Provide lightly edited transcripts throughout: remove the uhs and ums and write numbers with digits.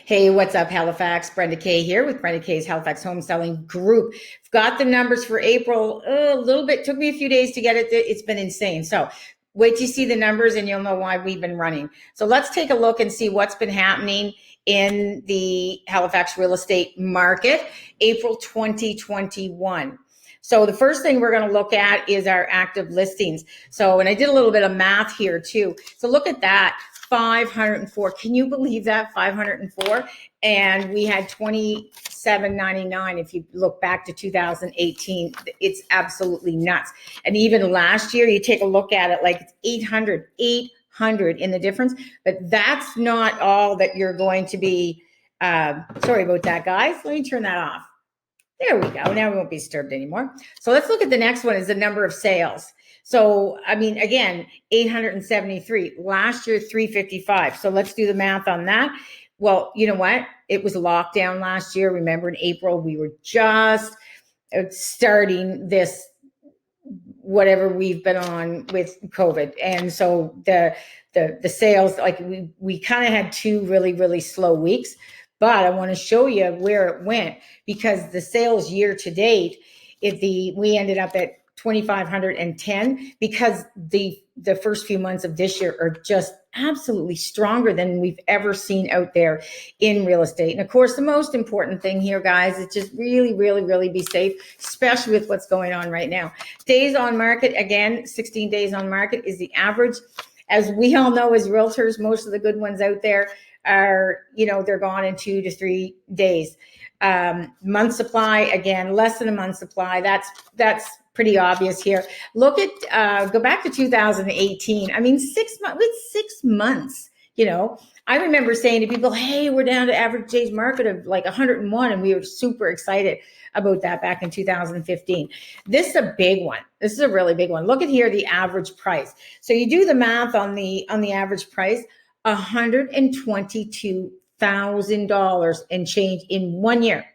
Hey, what's up, Halifax? Brenda Kay here with Brenda Kay's Halifax Home Selling Group. I've got the numbers for April. A little bit, took me a few days to get it. It's been insane. So wait till you see the numbers and you'll know why we've been running. So let's take a look and see what's been happening in the Halifax real estate market, April 2021. So the first thing we're going to look at is our active listings. So, and I did a little bit of math here too. So look at that. 504. Can you believe that? 504. And we had 2799. If you look back to 2018, it's absolutely nuts. And even last year, you take a look at it, like it's 800 in the difference. But that's not all that you're going to be. Sorry about that, guys. Let me turn that off. There we go. Now we won't be disturbed anymore. So let's look at the next one is the number of sales. So, I mean, again, 873. Last year, 355. So let's do the math on that. Well, you know what? It was a lockdown last year. Remember in April, we were just starting this, whatever we've been on with COVID. And so the sales, like we kind of had two really slow weeks. But I want to show you where it went because the sales year to date, we ended up at 2,510 because the first few months of this year are just absolutely stronger than we've ever seen out there in real estate. And of course, the most important thing here, guys, is just really be safe, especially with what's going on right now. Days on market, again, 16 days on market is the average. As we all know as realtors, most of the good ones out there are, they're gone in 2 to 3 days. Month supply, again, less than a month supply. That's pretty obvious here. Look at, go back to 2018. I mean, 6 months, with 6 months, I remember saying to people, hey, we're down to average days market of like 101. And we were super excited about that back in 2015. This is a big one. This is a really big one. Look at here, the average price. So you do the math on the average price, $122,000 and change in 1 year.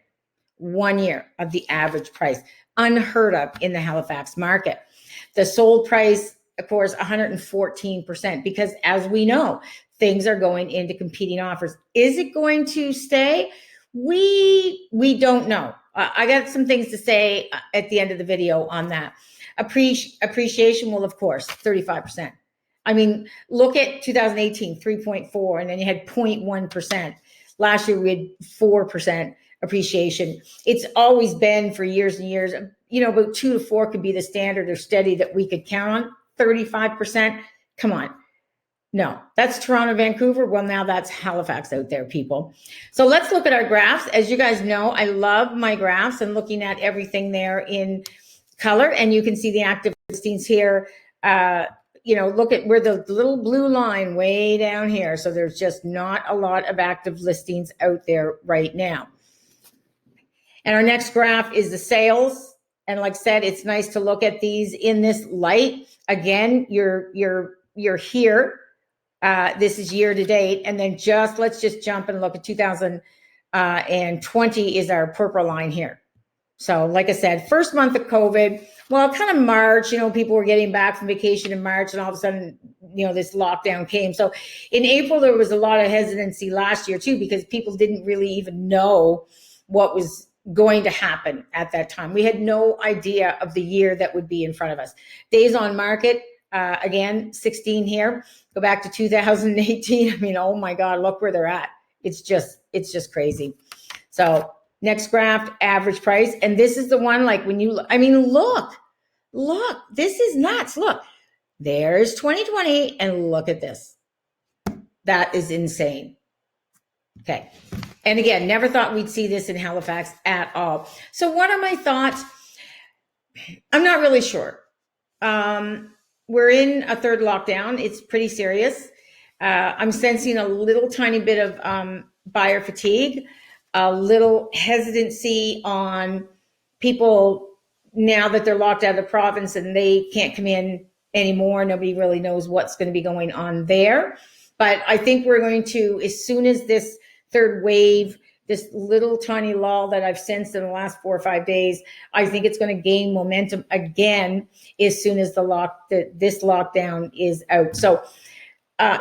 1 year of the average price, unheard of in the Halifax market. The sold price, of course, 114%, because as we know, things are going into competing offers. Is it going to stay? We don't know. I got some things to say at the end of the video on that. Appreciation will, of course, 35%. I mean, look at 2018, 3.4, and then you had 0.1%. Last year, we had 4% appreciation. It's always been for years and years, about 2 to 4 could be the standard or steady that we could count on. 35%, come on. No, that's Toronto, Vancouver. Well, now that's Halifax out there, people. So let's look at our graphs. As you guys know, I love my graphs and looking at everything there in color. And you can see the active listings here. Look at where the little blue line way down here. So there's just not a lot of active listings out there right now. And our next graph is the sales. And like I said, it's nice to look at these in this light. Again, you're here. This is year to date. And then let's just jump and look at 2020 is our purple line here. So like I said, first month of COVID, well, kind of March, people were getting back from vacation in March and all of a sudden, this lockdown came. So in April, there was a lot of hesitancy last year too, because people didn't really even know what was going to happen at that time. We had no idea of the year that would be in front of us. Days on market, again, 16 here, go back to 2018. I mean, oh my God, look where they're at. It's just crazy. So next graph, average price. And this is the one, like when you, look, this is nuts. Look, there's 2020 and look at this. That is insane. Okay. And again, never thought we'd see this in Halifax at all. So what are my thoughts? I'm not really sure. We're in a third lockdown. It's pretty serious. I'm sensing a little tiny bit of buyer fatigue, a little hesitancy on people now that they're locked out of the province and they can't come in anymore. Nobody really knows what's going to be going on there. But I think we're going to, as soon as this third wave, this little tiny lull that I've sensed in the last 4 or 5 days, I think it's going to gain momentum again as soon as this lockdown is out. So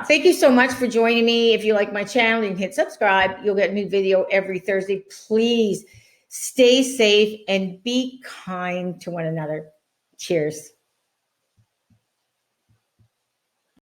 Thank you so much for joining me. If you like my channel, you can hit subscribe. You'll get a new video every Thursday. Please stay safe and be kind to one another. Cheers.